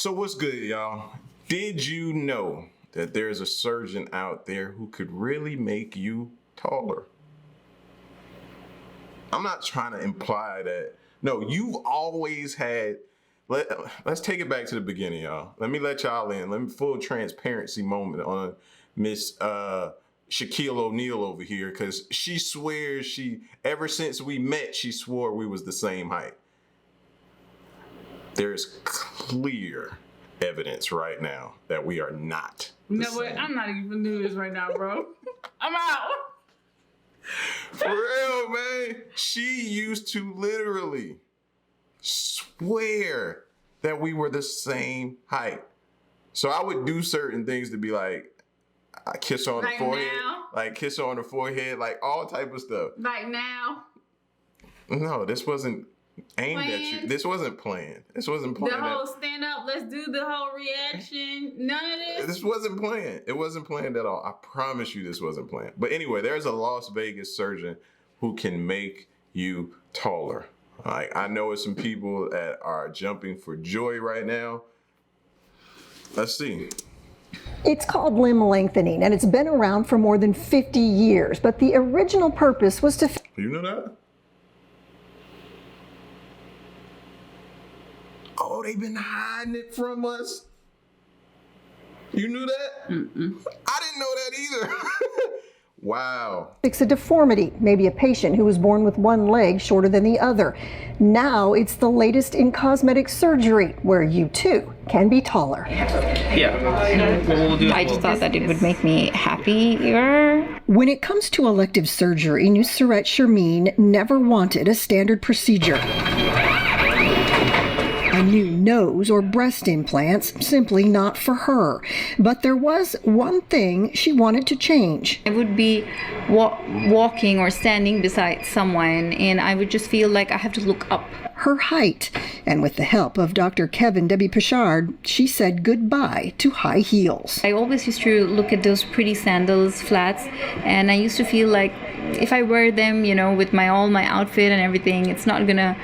So what's good, y'all? Did you know that there's a surgeon out there who could really make you taller? I'm not trying to imply that. No, you've always had. Let's take it back to the beginning, y'all. Let me let y'all in. Let me full transparency moment on Miss Shaquille O'Neal over here, because she swears ever since we met, she swore we was the same height. There's clear evidence right now that we are not. You know what? I'm not even doing this right now, bro. I'm out. For real, man. She used to literally swear that we were the same height. So I would do certain things to be like, I kiss her on the forehead, like kiss her on the forehead, like all type of stuff. Like now? No, this wasn't aimed at you. This wasn't planned. This wasn't planned. The whole stand up, let's do the whole reaction. None of this? This wasn't planned. It wasn't planned at all. I promise you this wasn't planned. But anyway, there's a Las Vegas surgeon who can make you taller. Like, I know it's some people that are jumping for joy right now. Let's see. It's called limb lengthening, and it's been around for more than 50 years. But the original purpose was to... You know that? Oh, they've been hiding it from us. You knew that? Mm-mm. I didn't know that either. Wow. Fix a deformity, maybe a patient who was born with one leg shorter than the other. Now it's the latest in cosmetic surgery, where you too can be taller. I just thought that it would make me happier. When it comes to elective surgery, Nusret Shermeen never wanted a standard procedure. A new nose or breast implants, simply not for her. But there was one thing she wanted to change. I would be walking or standing beside someone, and I would just feel like I have to look up. Her height. And with the help of Dr. Kevin Debbie Pichard, she said goodbye to high heels. I always used to look at those pretty sandals, flats, and I used to feel like if I wear them, you know, with my outfit and everything, it's not gonna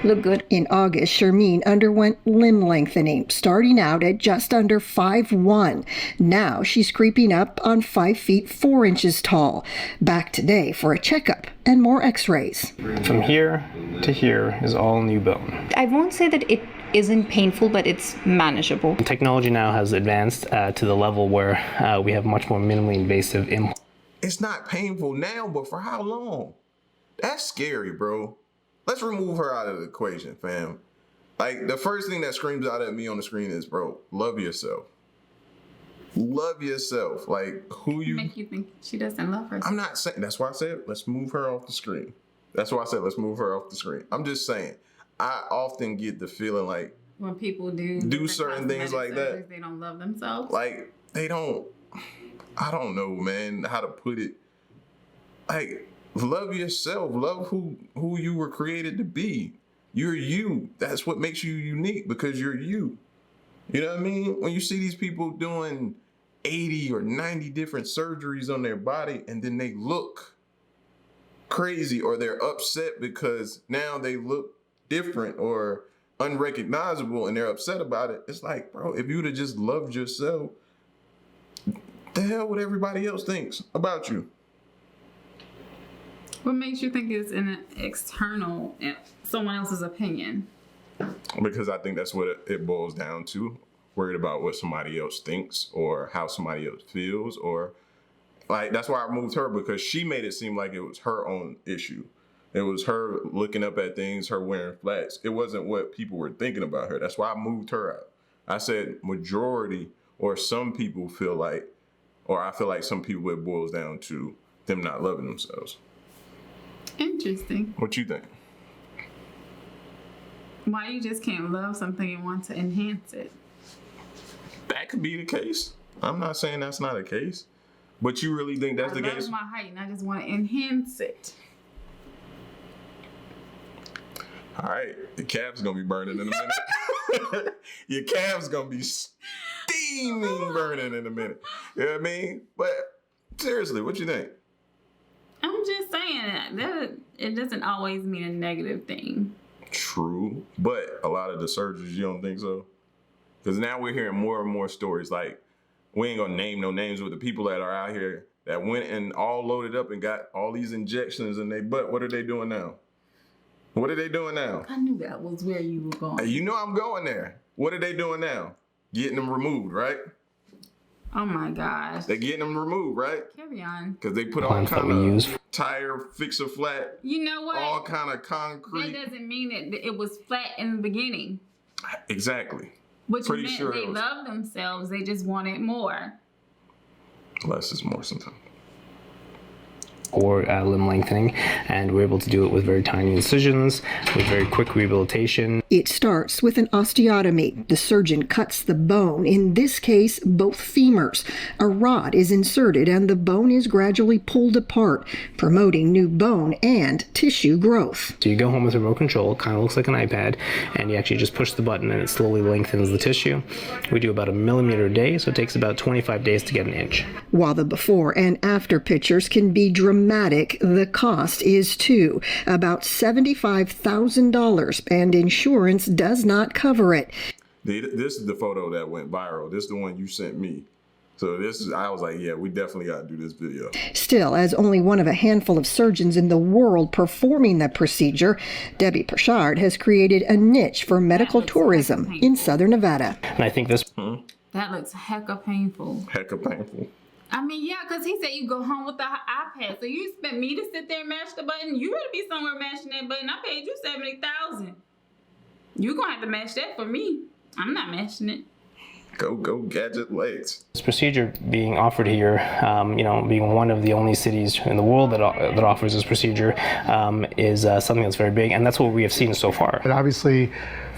look good. In August, Shermeen underwent limb lengthening, starting out at just under 5'1". Now she's creeping up on 5 feet 4 inches tall. Back today for a checkup and more x-rays. From here to here is all new bone. I won't say that it isn't painful, but it's manageable. Technology now has advanced to the level where we have much more minimally invasive implants. It's not painful now, but for how long? That's scary, bro. Let's remove her out of the equation, fam. Like, the first thing that screams out at me on the screen is, bro, love yourself. Love yourself. Like, who you... Make you think she doesn't love herself. I'm not saying... That's why I said, let's move her off the screen. That's why I said, let's move her off the screen. I'm just saying, I often get the feeling like... When people do certain things like that, they don't love themselves. Like, they don't... I don't know, man, how to put it. Like, love yourself. Love who you were created to be. You're you. That's what makes you unique, because you're you. You know what I mean? When you see these people doing 80 or 90 different surgeries on their body, and then they look crazy, or they're upset because now they look different or unrecognizable, and they're upset about it. It's like, bro, if you'd have just loved yourself, the hell what everybody else thinks about you? What makes you think it's an external, someone else's opinion? Because I think that's what it boils down to. Worried about what somebody else thinks or how somebody else feels, or like, that's why I moved her, because she made it seem like it was her own issue. It was her looking up at things, her wearing flats. It wasn't what people were thinking about her. That's why I moved her out. I said majority, or some people feel like, or I feel like some people, it boils down to them not loving themselves. Interesting. What you think? Why you just can't love something and want to enhance it? That could be the case. I'm not saying that's not a case, but you really think that's the case? I love my height and I just want to enhance it. All right, your calf's gonna be burning in a minute. Your calf's gonna be steaming burning in a minute. You know what I mean? But seriously, what you think? I'm just saying that it doesn't always mean a negative thing. True, but a lot of the surgeries, you don't think so? Because now we're hearing more and more stories. Like, we ain't gonna name no names with the people that are out here that went and all loaded up and got all these injections in their butt. What are they doing now? What are they doing now? I knew that was where you were going. You know I'm going there. What are they doing now? Getting them removed, right? Oh my gosh. They're getting them removed, right? Carry on. Because they put all Plants that kind we of use. tire fixer flat, You know what? all kind of That concrete. doesn't mean that it was flat in the beginning. Exactly. Which Pretty meant sure they it was. loved themselves. They just wanted more. Less is more sometimes. Or limb lengthening, and we're able to do it with very tiny incisions, with very quick rehabilitation. It starts with an osteotomy. The surgeon cuts the bone, in this case, both femurs. A rod is inserted and the bone is gradually pulled apart, promoting new bone and tissue growth. So you go home with remote control, kind of looks like an iPad, and you actually just push the button and it slowly lengthens the tissue. We do about 1 millimeter a day, so it takes about 25 days to get an inch. While the before and after pictures can be dramatic, the cost is too. About $75,000, and insurance does not cover it. This is the photo that went viral. This is the one you sent me. So I was like, yeah, we definitely got to do this video. Still, as only one of a handful of surgeons in the world performing the procedure, Debbie Perchard has created a niche for medical tourism in Southern Nevada. And I think this That looks hecka painful. Hecka painful. I mean, yeah, because he said you go home with the iPad. So you expect me to sit there and mash the button? You better be somewhere mashing that button. I paid you $70,000. You're going to have to mash that for me. I'm not mashing it. Go gadget legs. This procedure being offered here, being one of the only cities in the world that offers this procedure, is something that's very big, and that's what we have seen so far. And obviously,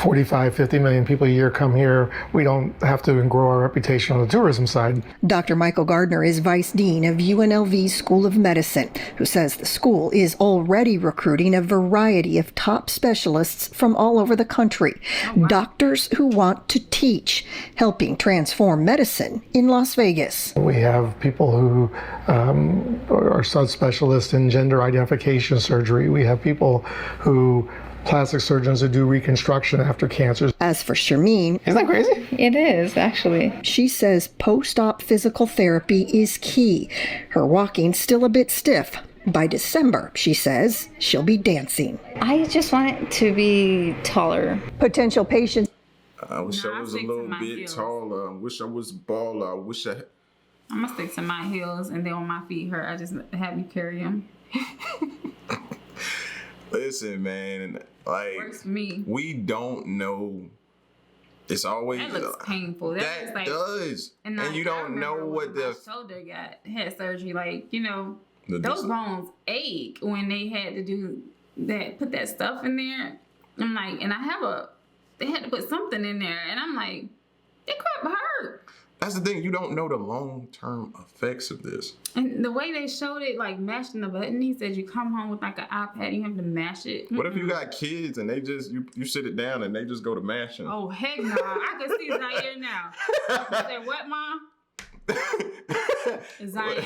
45, 50 million people a year come here. We don't have to grow our reputation on the tourism side. Dr. Michael Gardner is vice dean of UNLV's School of Medicine, who says the school is already recruiting a variety of top specialists from all over the country. Doctors who want to teach, helping transform medicine in Las Vegas. We have people who are subspecialists in gender identification surgery. We have people who plastic surgeons who do reconstruction after cancers. As for Shermeen, Isn't that crazy? It is, actually. she says post-op physical therapy is key. Her walking's still a bit stiff. By December, she says, she'll be dancing. I just want it to be taller. Potential patients I wish Nah, I I'm was a fixing little my bit heels. taller. I wish I was baller. I wish I... I'm going to stick to my heels, and then when my feet hurt, I just have you carry them. Listen, man, like, Works for me. we don't know. It's always... That looks painful. That That looks like, does. And like, you I don't know remember what when my the... shoulder had surgery. Like, the those bones ache when they had to do that, put that stuff in there. I'm like, and they had to put something in there, and I'm like, that crap hurt. That's the thing. You don't know the long-term effects of this. And the way they showed it, like mashing the button, he said you come home with like an iPad, you have to mash it. What if you got kids and they just, you sit it down and they just go to mashing? Oh, heck no. I can see Zaire now. I said, what, Mom? Zaire.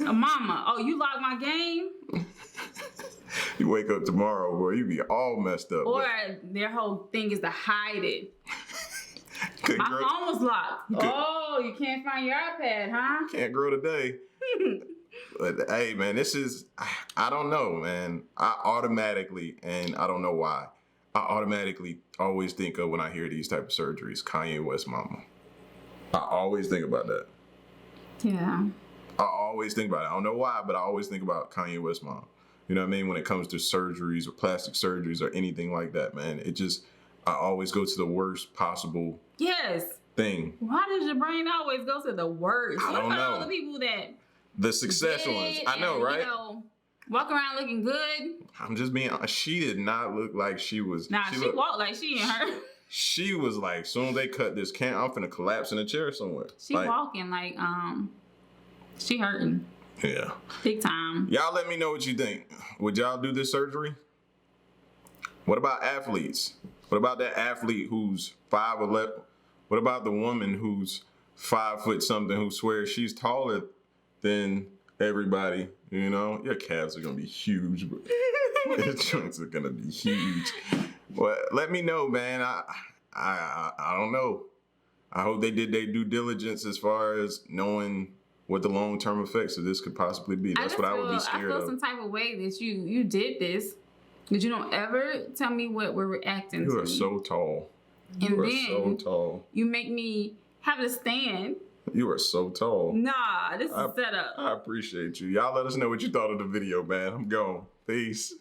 Mama, oh, you locked my game? You wake up tomorrow, boy, you be all messed up. Or their whole thing is to hide it. Can't My grow, phone was locked. Oh, you can't find your iPad, huh? can't grow today. But hey, man, this is, I don't know, man. I automatically, and I don't know why, I automatically always think of when I hear these type of surgeries, Kanye West mama. I always think about that. Yeah. I always think about it. I don't know why, but I always think about Kanye West mom. You know what I mean? When it comes to surgeries or plastic surgeries or anything like that, man, I always go to the worst possible Yes. thing. Why does your brain always go to the worst? I What don't about all know. the people that The successful ones. did I know, and, right? Walk around looking good? I'm just being honest. She did not look like she was. Nah, she walked like she ain't her. She was like, soon as they cut this can, I'm finna collapse in a chair somewhere. She Like, walking like, she hurting. yeah. Big time. Y'all let me know what you think. Would y'all do this surgery? What about athletes? What about that athlete who's 5'11"? What about the woman who's 5 foot something who swears she's taller than everybody? You know, your calves are gonna be huge, but your joints are gonna be huge. Well, let me know, man. I don't know. I hope they did their due diligence as far as knowing what the long-term effects of this could possibly be. That's what I would be I scared feel of. some type of way that you did this, that you don't ever tell me what we're reacting to. You are so tall. And You are then so tall. you make me have to stand. You are so tall. Nah, this is set up. I appreciate you. Y'all let us know what you thought of the video, man. I'm gone. Peace.